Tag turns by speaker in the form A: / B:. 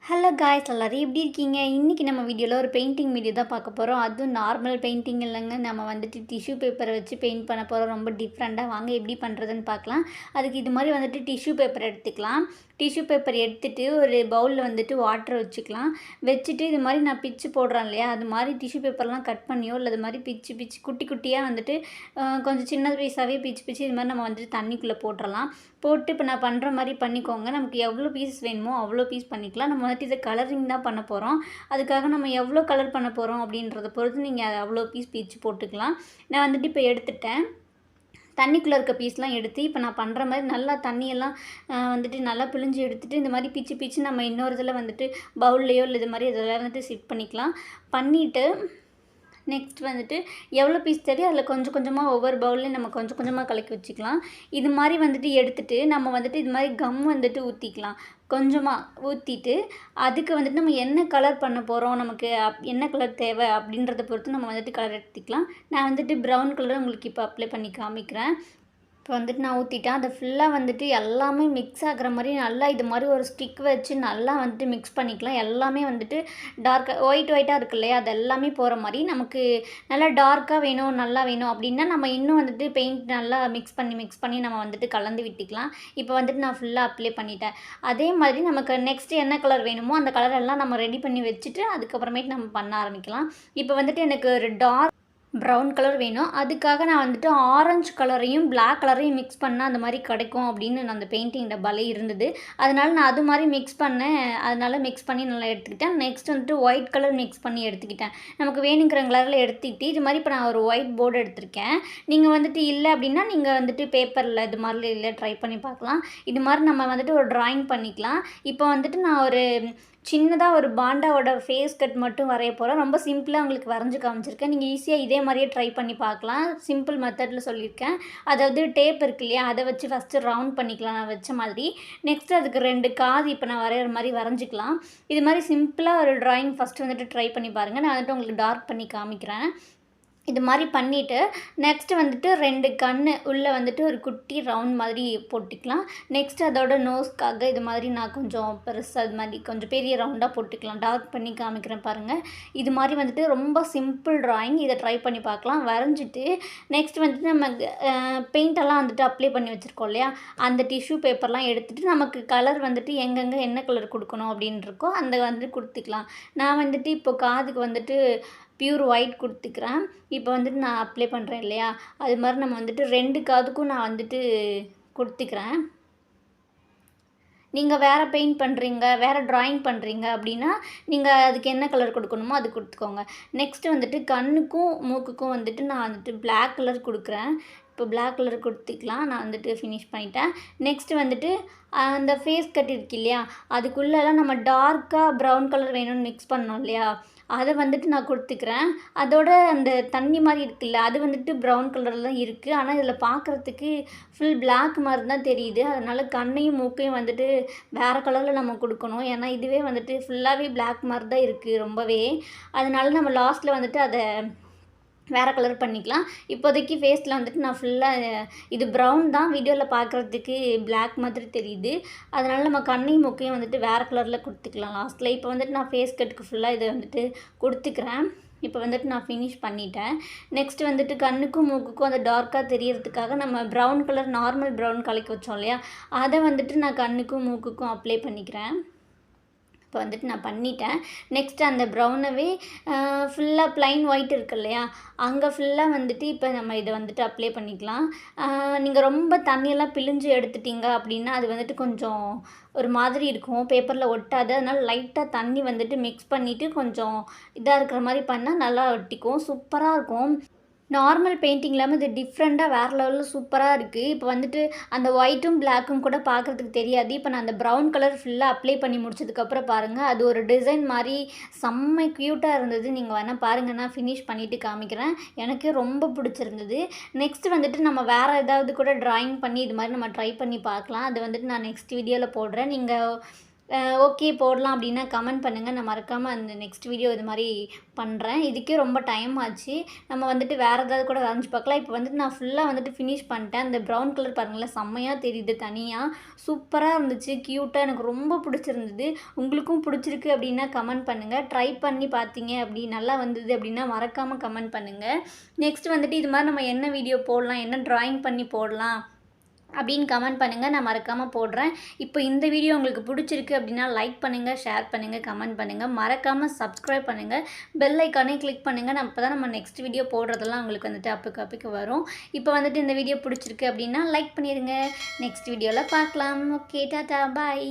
A: Hello guys எல்லாரும் எப்படி இருக்கீங்க? இன்றைக்கி நம்ம வீடியோவில் ஒரு பெயிண்டிங் வீடியோ தான் பார்க்க போகிறோம். அதுவும் நார்மல் பெயிண்டிங் இல்லைங்க. நம்ம வந்துட்டு டிஷ்யூ பேப்பரை வச்சு பெயிண்ட் பண்ண போகிறோம். ரொம்ப டிஃப்ரெண்ட்டாக வாங்க எப்படி பண்ணுறதுன்னு பார்க்கலாம். அதுக்கு இது மாதிரி வந்துட்டு டிஷ்யூ பேப்பர் எடுத்துக்கலாம். டிஷ்யூ பேப்பர் எடுத்துகிட்டு ஒரு பவுலில் வந்துட்டு வாட்டர் வச்சுக்கலாம். வச்சுட்டு இது மாதிரி நான் பிச்சு போடுறேன் இல்லையா, அது மாதிரி டிஷ்யூ பேப்பர்லாம் கட் பண்ணியோ இல்லை இது மாதிரி பிச்சு பிச்சு குட்டி குட்டியாக வந்துட்டு கொஞ்சம் சின்ன பீஸாகவே பிச்சு பிச்சு இது மாதிரி நம்ம வந்துட்டு தண்ணிக்குள்ளே போட்டுடலாம். போட்டு இப்போ நான் பண்ணுற மாதிரி பண்ணிக்கோங்க. நமக்கு எவ்வளோ பீஸ் வேணுமோ அவ்வளோ பீஸ் பண்ணிக்கலாம். நம்ம வந்துட்டு இதை கலரிங் தான் பண்ண போகிறோம். அதுக்காக நம்ம எவ்வளோ கலர் பண்ண போகிறோம் அப்படின்றத பொறுத்து நீங்கள் அதை அவ்வளோ பீஸ் பிச்சு போட்டுக்கலாம். நான் வந்துட்டு இப்போ எடுத்துட்டேன். தண்ணிக்குள்ளே இருக்க பீஸ்லாம் எடுத்து இப்போ நான் பண்ணுற மாதிரி நல்லா தண்ணியெல்லாம் வந்துட்டு நல்லா பிழிஞ்சு எடுத்துகிட்டு இந்த மாதிரி பிச்சு பிச்சு நம்ம இன்னொரு இதில் வந்துட்டு பவுல்லையோ இல்லை இது மாதிரி இதெல்லாம் வந்துட்டு செட் பண்ணிக்கலாம். பண்ணிவிட்டு நெக்ஸ்ட் வந்துட்டு எவ்வளோ பீஸ் தேவையோ அதில் கொஞ்சம் கொஞ்சமாக ஒவ்வொரு பவுல்லையும் நம்ம கொஞ்சம் கொஞ்சமாக கலக்கி வச்சுக்கலாம். இது மாதிரி வந்துட்டு எடுத்துகிட்டு நம்ம வந்துட்டு இது மாதிரி கம் வந்துட்டு ஊற்றிக்கலாம். கொஞ்சமாக ஊற்றிட்டு அதுக்கு வந்துட்டு நம்ம என்ன கலர் பண்ண போகிறோம், நமக்கு என்ன கலர் தேவை அப்படின்றத பொறுத்து நம்ம வந்துட்டு கலர் எடுத்துக்கலாம். நான் வந்துட்டு ப்ரௌன் கலர் உங்களுக்கு இப்போ அப்ளை பண்ணி காமிக்கிறேன். இப்போ வந்துட்டு நான் ஊற்றிட்டேன். அதை ஃபுல்லாக வந்துட்டு எல்லாமே மிக்ஸ் ஆகிற மாதிரி நல்லா இது மாதிரி ஒரு ஸ்டிக் வச்சு நல்லா வந்துட்டு மிக்ஸ் பண்ணிக்கலாம். எல்லாமே வந்துட்டு டார்க்காக ஒயிட்டாக இருக்கு இல்லையா, அது எல்லாமே போகிற மாதிரி நமக்கு நல்லா டார்க்காக வேணும் நல்லா வேணும் அப்படின்னா நம்ம இன்னும் வந்துட்டு பெயிண்ட் நல்லா மிக்ஸ் பண்ணி நம்ம வந்துட்டு கலந்து விட்டுக்கலாம். இப்போ வந்துட்டு நான் ஃபுல்லாக அப்ளை பண்ணிட்டேன். அதே மாதிரி நமக்கு நெக்ஸ்ட்டு என்ன கலர் வேணுமோ அந்த கலர் எல்லாம் நம்ம ரெடி பண்ணி வச்சுட்டு அதுக்கப்புறமேட்டு நம்ம பண்ண ஆரம்பிக்கலாம். இப்போ வந்துட்டு எனக்கு ஒரு டார்க் ப்ரௌன் கலர் வேணும். அதுக்காக நான் வந்துட்டு ஆரஞ்சு கலரையும் பிளாக் கலரையும் மிக்ஸ் பண்ணால் அந்த மாதிரி கிடைக்கும் அப்படின்னு நான் அந்த பெயிண்டிங் டப்பாலே இருந்தது. அதனால் நான் அது மாதிரி மிக்ஸ் பண்ணேன். அதனால் மிக்ஸ் பண்ணி நல்லா எடுத்துக்கிட்டேன். நெக்ஸ்ட் வந்துட்டு ஒயிட் கலர் மிக்ஸ் பண்ணி எடுத்துக்கிட்டேன். நமக்கு வேணுங்கிற கலரில் எடுத்துக்கிட்டு இது மாதிரி இப்போ நான் ஒரு ஒயிட் போர்டு எடுத்திருக்கேன். நீங்கள் வந்துட்டு இல்லை அப்படின்னா நீங்கள் வந்துட்டு பேப்பரில் இது மாதிரி இல்லை ட்ரை பண்ணி பார்க்கலாம். இது மாதிரி நம்ம வந்துட்டு ஒரு ட்ராயிங் பண்ணிக்கலாம். இப்போ வந்துட்டு நான் ஒரு சின்னதாக ஒரு பாண்டாவோட ஃபேஸ் கட் மட்டும் வரைய போகிறேன். ரொம்ப சிம்பிளாக உங்களுக்கு வரைஞ்சி காமிச்சிருக்கேன். நீங்கள் ஈஸியாக இதே மாதிரியே ட்ரை பண்ணி பார்க்கலாம். சிம்பிள் மெத்தடில் சொல்லியிருக்கேன். அதாவது டேப் இருக்கு இல்லையா, அதை வச்சு ஃபஸ்ட்டு ரவுண்ட் பண்ணிக்கலாம் நான் வச்ச மாதிரி. நெக்ஸ்ட்டு அதுக்கு 2 காது இப்போ நான் வரைகிற மாதிரி வரைஞ்சிக்கலாம். இது மாதிரி சிம்பிளாக ஒரு ட்ராயிங் ஃபஸ்ட்டு வந்துட்டு ட்ரை பண்ணி பாருங்கள். நான் வந்துட்டு உங்களுக்கு டார்க் பண்ணி காமிக்கிறேன். இது மாதிரி பண்ணிவிட்டு நெக்ஸ்ட்டு வந்துட்டு 2 கண்ணு உள்ளே வந்துட்டு ஒரு குட்டி ரவுண்ட் மாதிரி போட்டுக்கலாம். நெக்ஸ்ட்டு அதோட நோஸ்க்காக இது மாதிரி நான் கொஞ்சம் பெருசாக இது மாதிரி கொஞ்சம் பெரிய ரவுண்டாக போட்டுக்கலாம். டார்க் பண்ணி காமிக்கிறேன் பாருங்கள். இது மாதிரி வந்துட்டு ரொம்ப சிம்பிள் ட்ராயிங். இதை ட்ரை பண்ணி பார்க்கலாம். வரைஞ்சிட்டு நெக்ஸ்ட் வந்துட்டு நம்ம பெயிண்டெல்லாம் வந்துட்டு அப்ளை பண்ணி வச்சுருக்கோம் இல்லையா, அந்த டிஷ்யூ பேப்பர்லாம் எடுத்துகிட்டு நமக்கு கலர் வந்துட்டு எங்கெங்கே என்ன கலர் கொடுக்கணும் அப்படின்னு இருக்கோ அந்த வந்துட்டு கொடுத்துக்கலாம். நான் வந்துட்டு இப்போ காதுக்கு வந்துட்டு பியூர் ஒயிட் கொடுத்துக்கிறேன். இப்போ வந்துட்டு நான் அப்ளை பண்ணுறேன் இல்லையா, அது மாதிரி நம்ம வந்துட்டு 2 காதுக்கும் நான் வந்துட்டு கொடுத்துக்கிறேன். நீங்கள் வேறு பெயிண்ட் பண்ணுறீங்க, வேறு ட்ராயிங் பண்ணுறீங்க அப்படின்னா நீங்கள் அதுக்கு என்ன கலர் கொடுக்கணுமோ அது கொடுத்துக்கோங்க. நெக்ஸ்ட்டு வந்துட்டு கண்ணுக்கும் மூக்குக்கும் வந்துட்டு நான் வந்துட்டு பிளாக் கலர் கொடுக்குறேன். இப்போ பிளாக் கலர் கொடுத்துக்கலாம். நான் வந்துட்டு ஃபினிஷ் பண்ணிட்டேன். நெக்ஸ்ட்டு வந்துட்டு அந்த ஃபேஸ் கட் இருக்கு இல்லையா, அதுக்குள்ளெல்லாம் நம்ம டார்க்காக ப்ரௌன் கலர் வேணும்னு மிக்ஸ் பண்ணோம் இல்லையா, அதை வந்துட்டு நான் கொடுத்துக்கிறேன். அதோட அந்த தண்ணி மாதிரி இருக்குல்ல, அது வந்துட்டு ப்ரௌன் கலரில் தான் இருக்குது. ஆனால் இதில் பார்க்குறதுக்கு ஃபுல் பிளாக் மாதிரி தான் தெரியுது. அதனால் கண்ணையும் மூக்கையும் வந்துட்டு வேறு கலரில் நம்ம கொடுக்கணும். ஏன்னா இதுவே வந்துட்டு ஃபுல்லாகவே பிளாக் மாதிரி தான் இருக்குது ரொம்பவே. அதனால நம்ம லாஸ்ட்டில் வந்துட்டு அதை வேறு கலர் பண்ணிக்கலாம். இப்போதைக்கு ஃபேஸில் வந்துட்டு நான் ஃபுல்லாக இது ப்ரௌன் தான் வீடியோவில் பார்க்குறதுக்கு பிளாக் மாதிரி தெரியுது. அதனால் நம்ம கண்ணையும் மூக்கையும் வந்துட்டு வேறு கலரில் கொடுத்துக்கலாம் லாஸ்ட்டில். இப்போ வந்துட்டு நான் ஃபேஸ் கட்டுக்கு ஃபுல்லாக இதை வந்துட்டு கொடுத்துக்கிறேன். இப்போ வந்துட்டு நான் ஃபினிஷ் பண்ணிட்டேன். நெக்ஸ்ட் வந்துட்டு கண்ணுக்கும் மூக்குக்கும் அந்த டார்க்காக தெரியறதுக்காக நம்ம ப்ரௌன் கலர் நார்மல் ப்ரௌன் கலக்கி வச்சோம் இல்லையா, அதை வந்துட்டு நான் கண்ணுக்கும் மூக்குக்கும் அப்ளை பண்ணிக்கிறேன். இப்போ வந்துட்டு நான் பண்ணிட்டேன். நெக்ஸ்ட்டு அந்த ப்ரௌனவே ஃபுல்லாக ப்ளைன் ஒயிட் இருக்கு இல்லையா, அங்கே ஃபுல்லாக வந்துட்டு இப்போ நம்ம இதை வந்துட்டு அப்ளை பண்ணிக்கலாம். நீங்கள் ரொம்ப தண்ணியெல்லாம் பிழிஞ்சு எடுத்துட்டிங்க அப்படின்னா அது வந்துட்டு கொஞ்சம் ஒரு மாதிரி இருக்கும், பேப்பரில் ஒட்டாது. அதனால் லைட்டாக தண்ணி வந்துட்டு மிக்ஸ் பண்ணிவிட்டு கொஞ்சம் இதாக இருக்கிற மாதிரி பண்ணால் நல்லா ஒட்டிக்கும், சூப்பராக இருக்கும். நார்மல் பெயிண்டிங் இல்லாமல் இது டிஃப்ரெண்ட்டாக வேறு லெவலில் சூப்பராக இருக்குது. இப்போ வந்துட்டு அந்த ஒயிட்டும் பிளாக்கும் கூட பார்க்குறதுக்கு தெரியாது. இப்போ நான் அந்த ப்ரௌன் கலர் ஃபுல்லாக அப்ளை பண்ணி முடிச்சதுக்கப்புறம் பாருங்கள், அது ஒரு டிசைன் மாதிரி செம்ம க்யூட்டாக இருந்தது. நீங்கள் வேணால் பாருங்கள், நான் ஃபினிஷ் பண்ணிவிட்டு காமிக்கிறேன். எனக்கு ரொம்ப பிடிச்சிருந்தது. நெக்ஸ்ட்டு வந்துட்டு நம்ம வேறு ஏதாவது கூட ட்ராயிங் பண்ணி இது மாதிரி நம்ம ட்ரை பண்ணி பார்க்கலாம். அது வந்துட்டு நான் நெக்ஸ்ட் வீடியோவில் போடுறேன். நீங்கள் ஓகே போடலாம் அப்படின்னா கமெண்ட் பண்ணுங்கள். நான் மறக்காமல் அந்த நெக்ஸ்ட் வீடியோ இது மாதிரி பண்ணுறேன். இதுக்கே ரொம்ப டைம் ஆச்சு. நம்ம வந்துட்டு வேறு ஏதாவது கூட வரைஞ்சி பார்க்கலாம். இப்போ வந்துட்டு நான் ஃபுல்லாக வந்துட்டு ஃபினிஷ் பண்ணிட்டேன். அந்த ப்ரௌன் கலர் பாருங்களேன் செம்மையாக தெரியுது தனியாக. சூப்பராக இருந்துச்சு, க்யூட்டாக, எனக்கு ரொம்ப பிடிச்சிருந்தது. உங்களுக்கும் பிடிச்சிருக்கு அப்படின்னா கமெண்ட் பண்ணுங்கள். ட்ரை பண்ணி பார்த்தீங்க அப்படி நல்லா வந்தது அப்படின்னா மறக்காமல் கமெண்ட் பண்ணுங்கள். நெக்ஸ்ட் வந்துட்டு இது மாதிரி நம்ம என்ன வீடியோ போடலாம், என்ன ட்ராயிங் பண்ணி போடலாம் அப்படின்னு கமெண்ட் பண்ணுங்கள். நான் மறக்காமல் போடுறேன். இப்போ இந்த வீடியோ உங்களுக்கு பிடிச்சிருக்கு அப்படின்னா லைக் பண்ணுங்கள், ஷேர் பண்ணுங்கள், கமெண்ட் பண்ணுங்கள். மறக்காமல் சப்ஸ்கிரைப் பண்ணுங்கள். பெல் ஐக்கானே கிளிக் பண்ணுங்கள். அப்போ தான் நம்ம நெக்ஸ்ட் வீடியோ போடுறதெல்லாம் உங்களுக்கு வந்துட்டு அப்போக்கு வரும். இப்போ வந்துட்டு இந்த வீடியோ பிடிச்சிருக்கு அப்படின்னா லைக் பண்ணிடுங்க. நெக்ஸ்ட் வீடியோவில் பார்க்கலாம். ஓகே, டாடா, பாய்.